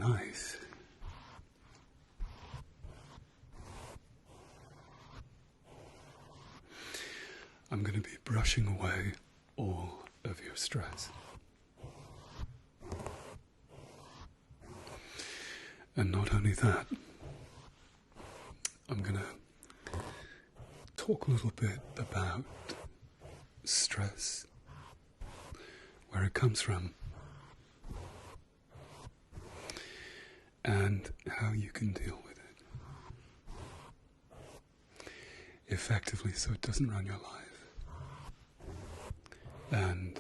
tonight, I'm going to be brushing away all of your stress. And not only that, I'm going to talk a little bit about stress, where it comes from, and how you can deal with it effectively so it doesn't run your life. And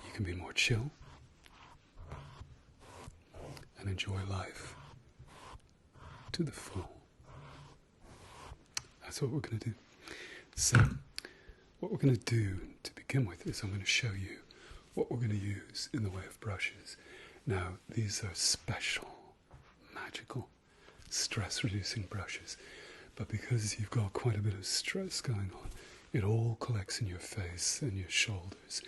you can be more chill and enjoy life to the full. That's what we're going to do. So, what we're going to do to begin with is I'm going to show you what we're going to use in the way of brushes. Now, these are special, magical, stress-reducing brushes. But because you've got quite a bit of stress going on, it all collects in your face and your shoulders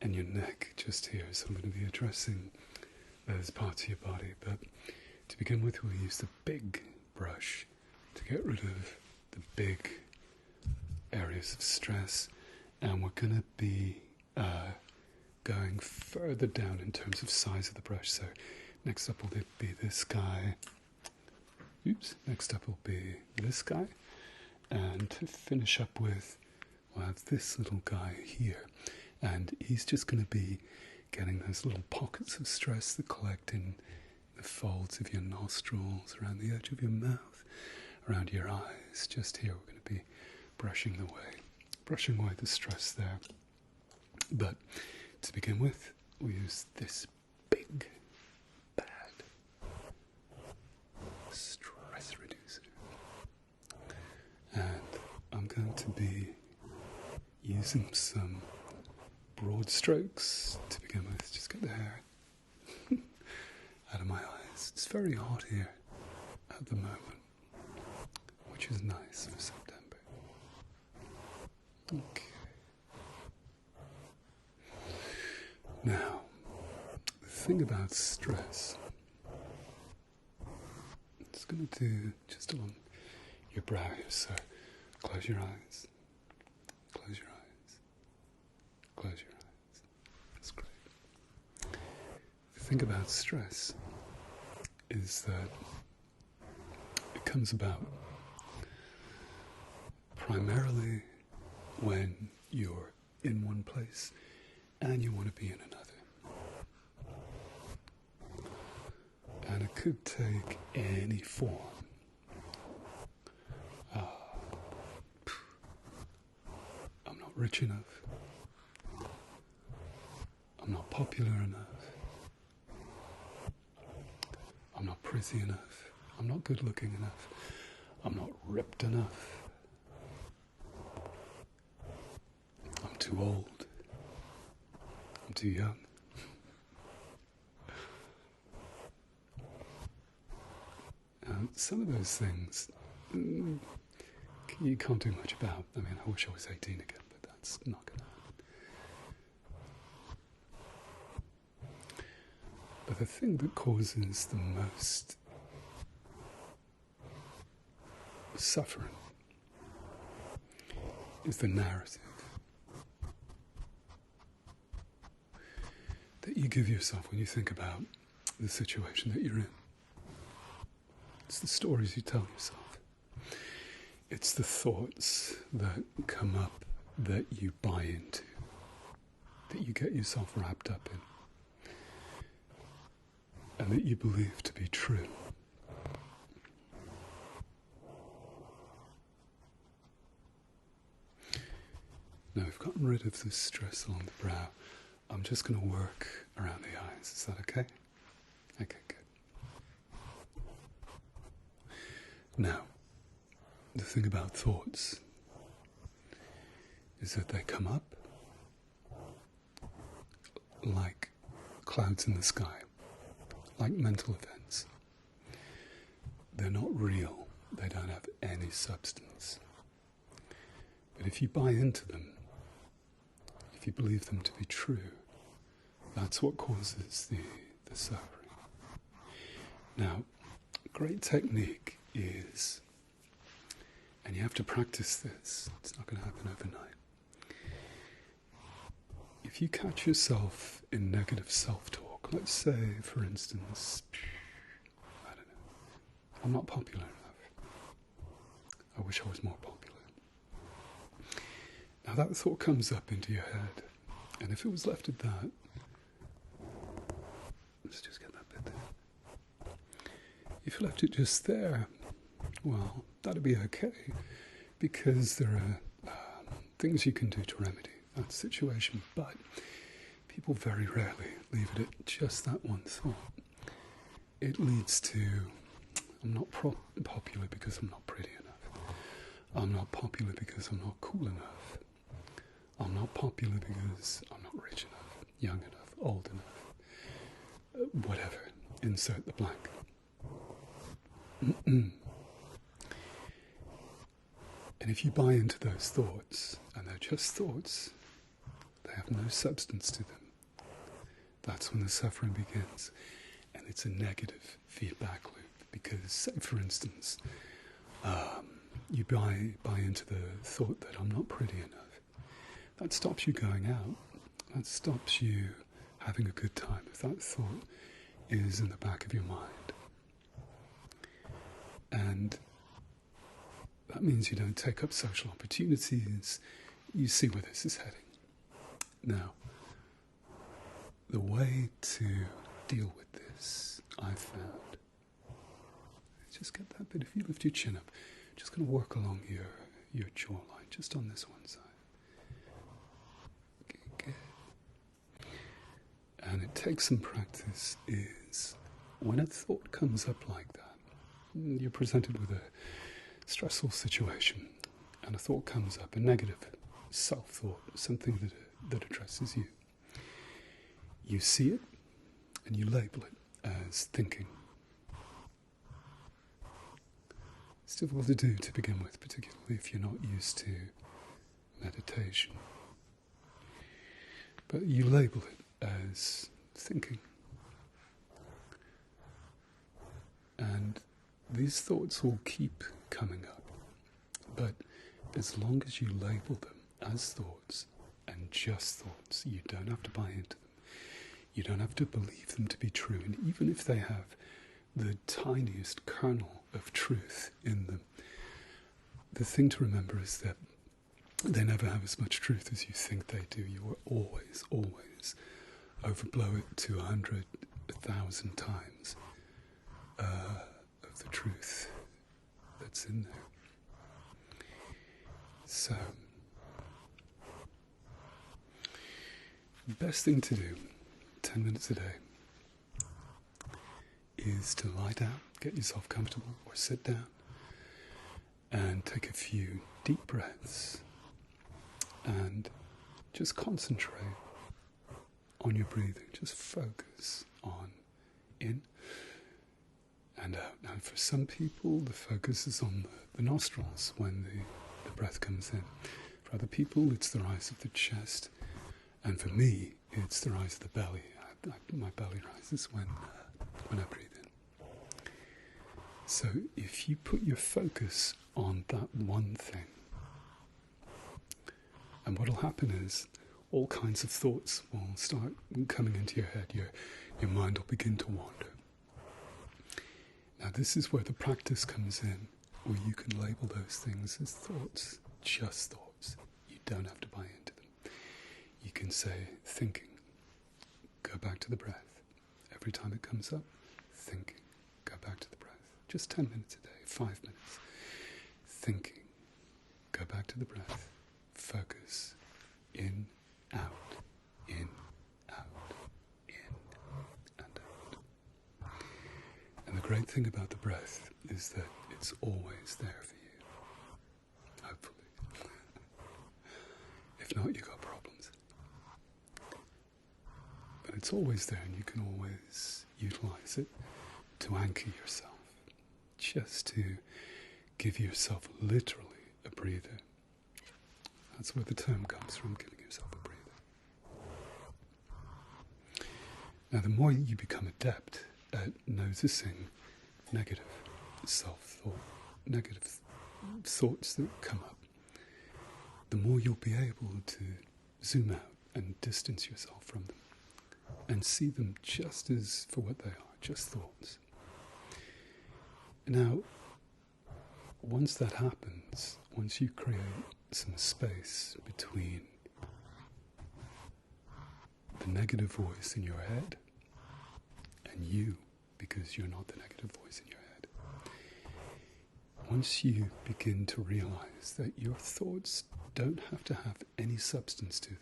and your neck just here. So I'm going to be addressing those parts of your body. But to begin with, we'll use the big brush to get rid of the big areas of stress. And we're going to be going further down in terms of size of the brush. So next up will be this guy. Next up will be this guy. And to finish up with, we'll have this little guy here. And he's just going to be getting those little pockets of stress that collect in the folds of your nostrils, around the edge of your mouth, around your eyes. Just here we're going to be brushing away the stress there. But to begin with, we'll use this big, bad stress reducer. And I'm going to be using some broad strokes to begin with. Just get the hair out of my eyes. It's very hot here at the moment, which is nice for September. Okay. Now, the thing about stress, it's going to do just along your brow here. So close your eyes. Close your eyes. Close your eyes. That's great. The thing about stress is that it comes about primarily when you're in one place and you want to be in another. And it could take any form. I'm not rich enough. I'm not popular enough. I'm not pretty enough. I'm not good looking enough. I'm not ripped enough. I'm too old. I'm too young. Some of those things you can't do much about. I mean, I wish I was 18 again, but that's not going to happen. But the thing that causes the most suffering is the narrative that you give yourself when you think about the situation that you're in. It's the stories you tell yourself. It's the thoughts that come up that you buy into, that you get yourself wrapped up in, and that you believe to be true. Now I've gotten rid of this stress along the brow. I'm just going to work around the eyes. Is that okay? Okay, good. Now, the thing about thoughts is that they come up like clouds in the sky, like mental events. They're not real. They don't have any substance. But if you buy into them, if you believe them to be true, that's what causes the the suffering. Now, great technique is, and you have to practice this, it's not going to happen overnight. If you catch yourself in negative self-talk, let's say, for instance, I don't know, I'm not popular enough. I wish I was more popular. Now that thought comes up into your head, and if it was left at that, let's just get that bit there. If you left it just there, well, that'd be okay, because there are things you can do to remedy that situation, but people very rarely leave it at just that one thought. It leads to, I'm not popular because I'm not pretty enough. I'm not popular because I'm not cool enough. I'm not popular because I'm not rich enough, young enough, old enough, whatever, insert the blank. And if you buy into those thoughts, and they're just thoughts, they have no substance to them, that's when the suffering begins. And it's a negative feedback loop, because, say for instance, you buy into the thought that I'm not pretty enough. That stops you going out. That stops you having a good time if that thought is in the back of your mind. And that means you don't take up social opportunities. You see where this is heading. Now, the way to deal with this, I've found, just get that bit. If you lift your chin up, just going to work along your jawline, just on this one side. Okay, good. And it takes some practice, is when a thought comes up like that, you're presented with a stressful situation, and a thought comes up, a negative self-thought, something that addresses you. You see it, and you label it as thinking. It's difficult to do to begin with, particularly if you're not used to meditation. But you label it as thinking. And these thoughts will keep coming up. But as long as you label them as thoughts, and just thoughts, you don't have to buy into them. You don't have to believe them to be true. And even if they have the tiniest kernel of truth in them, the thing to remember is that they never have as much truth as you think they do. You will always, always overblow it to 100, 1,000 times of the truth that's in there. So, the best thing to do, 10 minutes a day, is to lie down, get yourself comfortable, or sit down, and take a few deep breaths, and just concentrate on your breathing. Just focus on in and out. Now, for some people, the focus is on the nostrils when the breath comes in. For other people, it's the rise of the chest. And for me, it's the rise of the belly. My belly rises when I breathe in. So if you put your focus on that one thing, and what will happen is all kinds of thoughts will start coming into your head. Your mind will begin to wander. Now this is where the practice comes in, where you can label those things as thoughts, just thoughts. You don't have to buy into them. You can say, thinking, go back to the breath. Every time it comes up, thinking, go back to the breath. Just 10 minutes a day, 5 minutes. Thinking, go back to the breath. Focus, in, out, in, out, in, and out. And the great thing about the breath is that it's always there for you. Hopefully. If not, you've got problems. But it's always there, and you can always utilize it to anchor yourself. Just to give yourself literally a breather. That's where the term comes from, giving yourself a breather. Now, the more you become adept at noticing negative self-thought, negative thoughts that come up, the more you'll be able to zoom out and distance yourself from them and see them just as for what they are, just thoughts. Now, once that happens, once you create some space between the negative voice in your head and you, because you're not the negative voice in your head, once you begin to realize that your thoughts don't have to have any substance to them,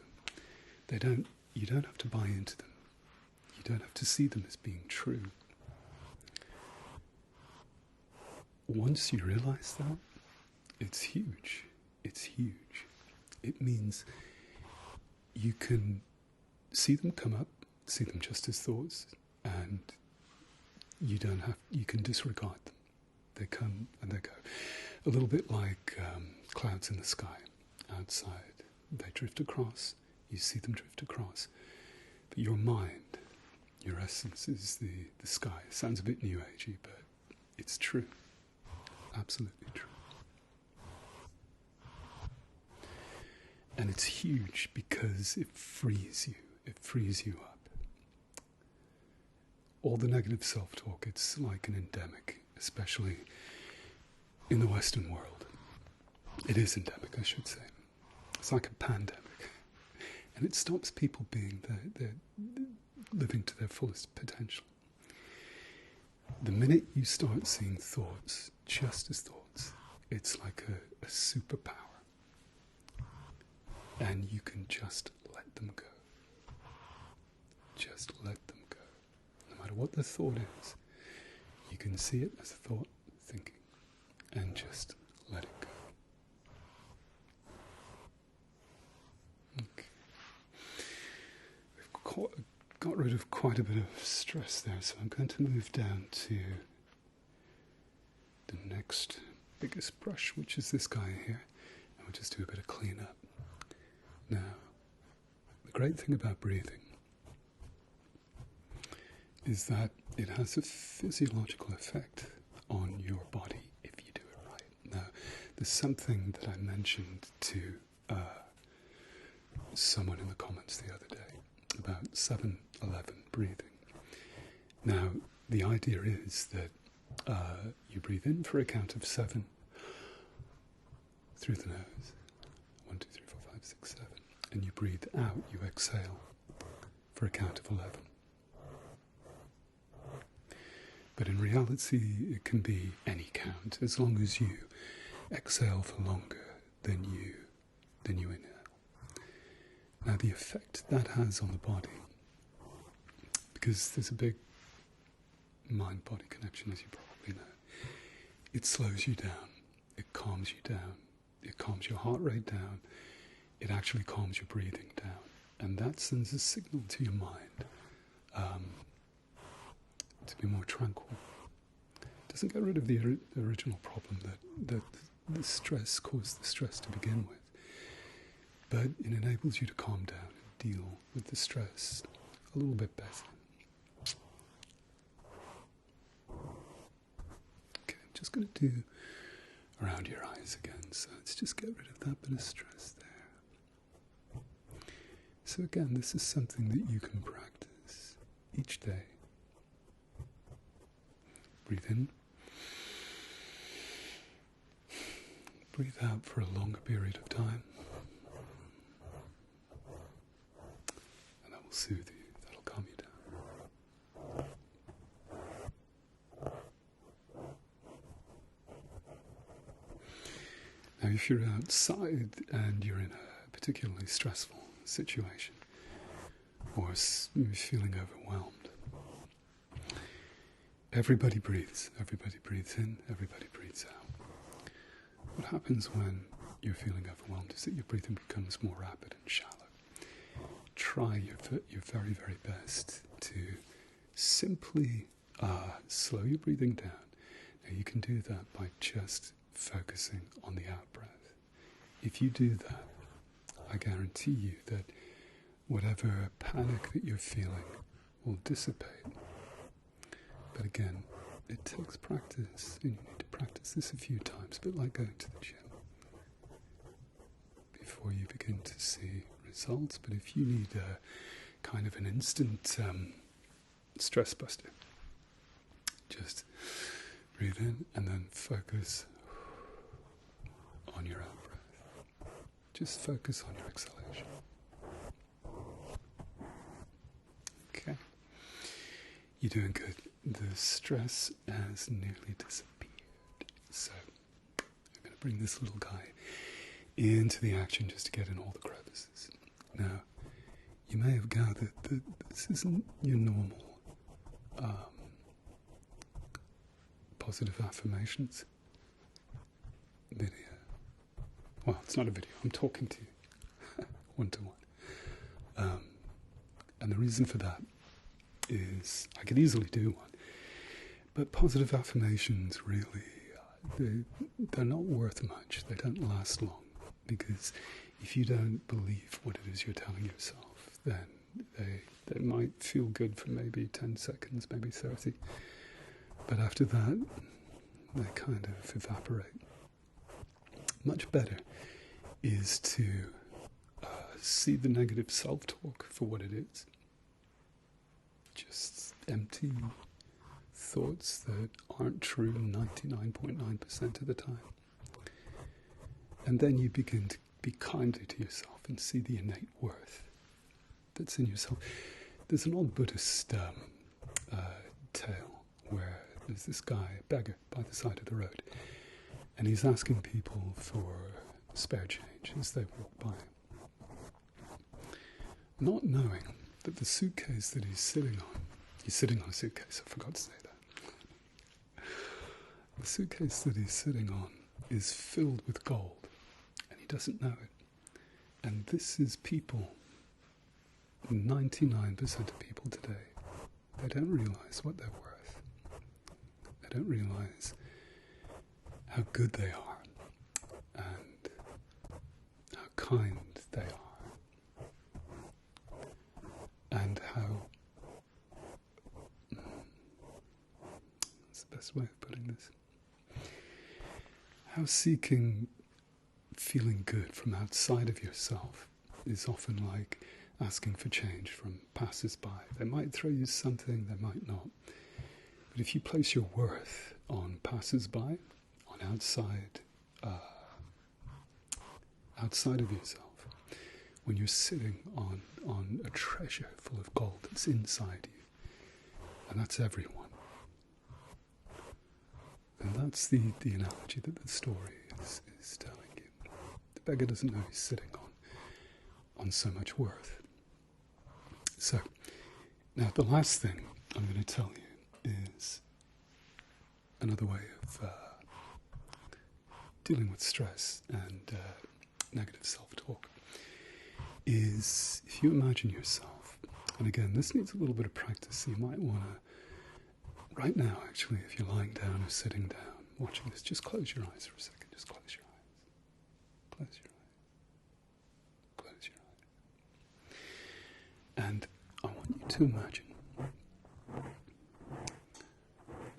you don't have to buy into them, you don't have to see them as being true. Once you realize that, it's huge. It's huge. It means you can see them come up, see them just as thoughts, and you can disregard them. They come and they go. A little bit like clouds in the sky outside. They drift across, you see them drift across. But your mind, your essence is the sky. It sounds a bit new agey, but it's true. Absolutely true. And it's huge because it frees you. It frees you up. All the negative self-talk, it's like an endemic, especially in the Western world. It is endemic, I should say. It's like a pandemic. And it stops people being living to their fullest potential. The minute you start seeing thoughts just as thoughts, it's like a superpower. And you can just let them go. Just let them go. No matter what the thought is, you can see it as a thought, thinking, and just let it go. Okay. We've got rid of quite a bit of stress there, so I'm going to move down to the next biggest brush, which is this guy here, and we'll just do a bit of cleanup. Now, the great thing about breathing is that it has a physiological effect on your body if you do it right. Now, there's something that I mentioned to someone in the comments the other day about 7-11 breathing. Now, the idea is that you breathe in for a count of 7 through the nose. 1, 2, 3, 4, 5, 6, 7. And you breathe out, you exhale for a count of 11. But in reality, it can be any count, as long as you exhale for longer than you inhale. Now, the effect that has on the body, because there's a big mind-body connection, as you probably know, it slows you down, it calms you down, it calms your heart rate down, it actually calms your breathing down, and that sends a signal to your mind to be more tranquil. It doesn't get rid of the original problem that the stress caused the stress to begin with, but it enables you to calm down and deal with the stress a little bit better. Okay, I'm just going to do around your eyes again, so let's just get rid of that bit of stress there. So again, this is something that you can practice each day. Breathe in. Breathe out for a longer period of time. And that will soothe you, that'll calm you down. Now, if you're outside and you're in a particularly stressful situation, or you're feeling overwhelmed, everybody breathes in, everybody breathes out. What happens when you're feeling overwhelmed is that your breathing becomes more rapid and shallow. Try your very, very best to simply slow your breathing down. Now, you can do that by just focusing on the out-breath. If you do that, I guarantee you that whatever panic that you're feeling will dissipate. But again, it takes practice, and you need to practice this a few times, a bit like going to the gym, before you begin to see results. But if you need a kind of an instant stress buster, just breathe in and then focus on your out breath. Just focus on your exhalation. Okay. You're doing good. The stress has nearly disappeared. So I'm going to bring this little guy into the action just to get in all the crevices. Now, you may have gathered that this isn't your normal positive affirmations video. Well, it's not a video. I'm talking to you one-to-one. And the reason for that is I could easily do one. But positive affirmations really, they're not worth much. They don't last long. Because if you don't believe what it is you're telling yourself, then they might feel good for maybe 10 seconds, maybe 30. But after that, they kind of evaporate. Much better is to see the negative self-talk for what it is. Just empty thoughts that aren't true 99.9% of the time. And then you begin to be kinder to yourself and see the innate worth that's in yourself. There's an old Buddhist tale where there's this guy, a beggar, by the side of the road, and he's asking people for spare change as they walk by, not knowing that the suitcase that he's sitting on a suitcase, I forgot to say that. The suitcase that he's sitting on is filled with gold, and he doesn't know it. And this is people, 99% of people today, they don't realize what they're worth. They don't realize how good they are and how kind they are and how, what's the best way of putting this? How seeking feeling good from outside of yourself is often like asking for change from passers-by. They might throw you something, they might not. But if you place your worth on passers-by, on outside of yourself, when you're sitting on a treasure full of gold that's inside you, and that's everyone, and that's the analogy that the story is telling you. The beggar doesn't know he's sitting on so much worth. So, now the last thing I'm going to tell you is another way of dealing with stress and negative self-talk is if you imagine yourself, and again, this needs a little bit of practice, so you might want to, right now actually, if you're lying down or sitting down, watching this, just close your eyes for a second, just close your eyes. Close your eyes. Close your eyes. And I want you to imagine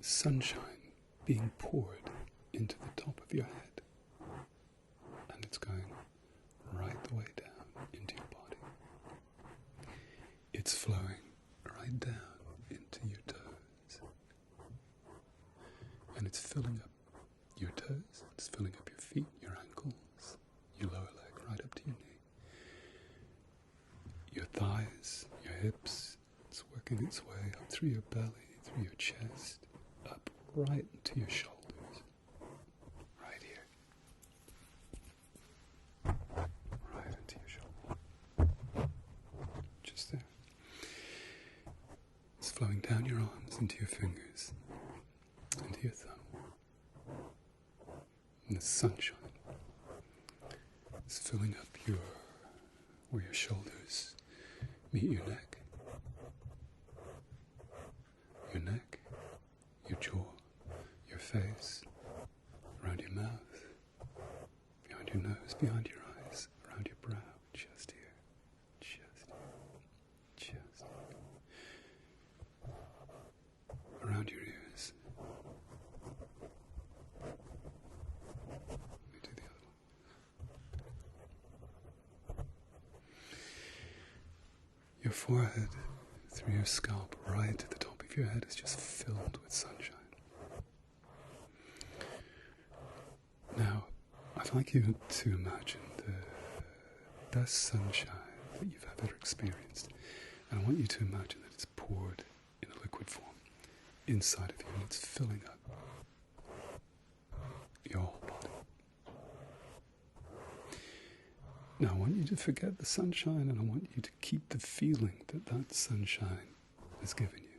sunshine being poured into the top of your head, and it's going right the way down into your body. It's flowing right down into your toes, and it's filling up your toes, it's filling up your feet, your ankles, your lower leg, right up to your knee, your thighs, your hips. It's working its way up through your belly, through your chest, up right to your shoulders, right here, right into your shoulder, just there. It's flowing down your arms, into your fingers, into your thumb. And the sunshine is filling up where your shoulders meet your neck, your jaw, your face, around your mouth, behind your nose, behind your eyes, around your brow, just here, just here, just here. forehead, through your scalp, right to the top of your head is just filled with sunshine. Now, I'd like you to imagine the best sunshine that you've ever experienced. And I want you to imagine that it's poured in a liquid form inside of you, and it's filling up your whole body. Now, I want you to forget the sunshine, and I want you to keep the feeling that that sunshine has given you.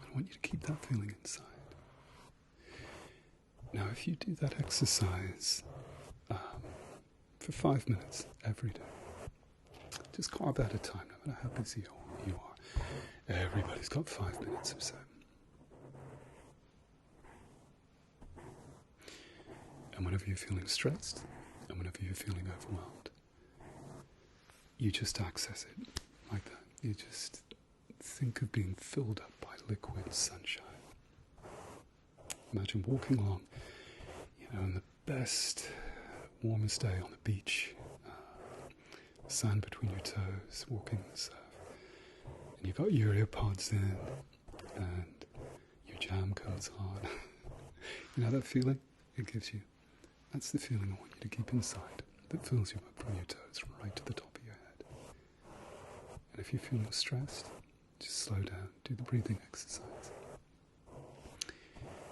I want you to keep that feeling inside. Now, if you do that exercise for 5 minutes every day, just carve out a time, no matter how busy you are. Everybody's got 5 minutes or so. And whenever you're feeling stressed, and whenever you're feeling overwhelmed, you just access it like that. You just think of being filled up by liquid sunshine. Imagine walking along, on the best, warmest day on the beach, sand between your toes, walking in the surf, and you've got your earpods in, and your jam comes on. You know that feeling it gives you? That's the feeling I want you to keep inside, that fills you up from your toes right to the top of your head. And if you're feeling stressed, just slow down, do the breathing exercise,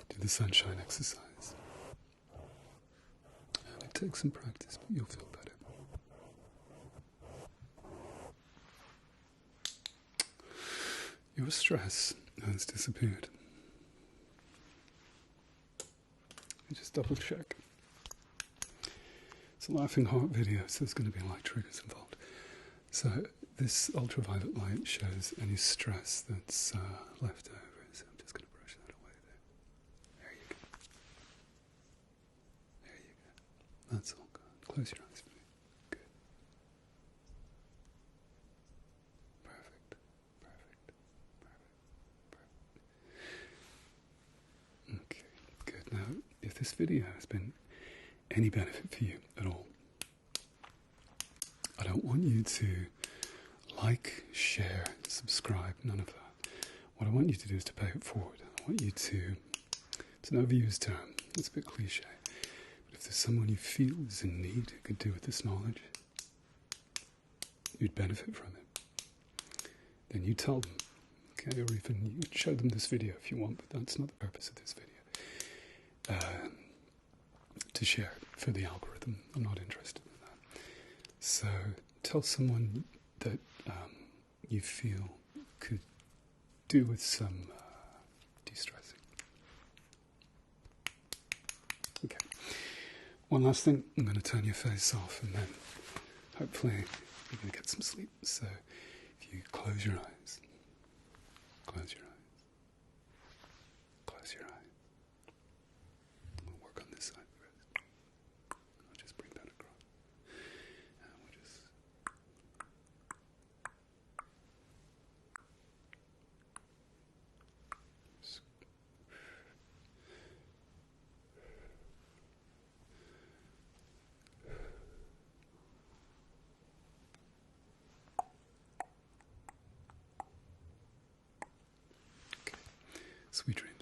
do the sunshine exercise. And it takes some practice, but you'll feel better. Your stress has disappeared. And just double check. It's a laughing heart video, so there's going to be light triggers involved. So this ultraviolet light shows any stress that's left over. So I'm just going to brush that away there. There you go. There you go. That's all gone. Close your eyes for me. Good. Perfect. Okay, good. Now, if this video has been any benefit for you at all, I don't want you to like, share, subscribe, none of that. What I want you to do is to pay it forward. I want you to, it's an overused term, it's a bit cliche, but if there's someone you feel is in need who could do with this knowledge, you'd benefit from it, then you tell them, okay, or even you show them this video if you want, but that's not the purpose of this video. To share for the algorithm. I'm not interested in that. So tell someone that you feel could do with some de-stressing. Okay. One last thing. I'm going to turn your face off, and then hopefully you're going to get some sleep. So if you close your eyes, close your eyes. Close your eyes. We'll work on this side first. I'll just bring that across. And we'll just... Okay. Sweet dreams.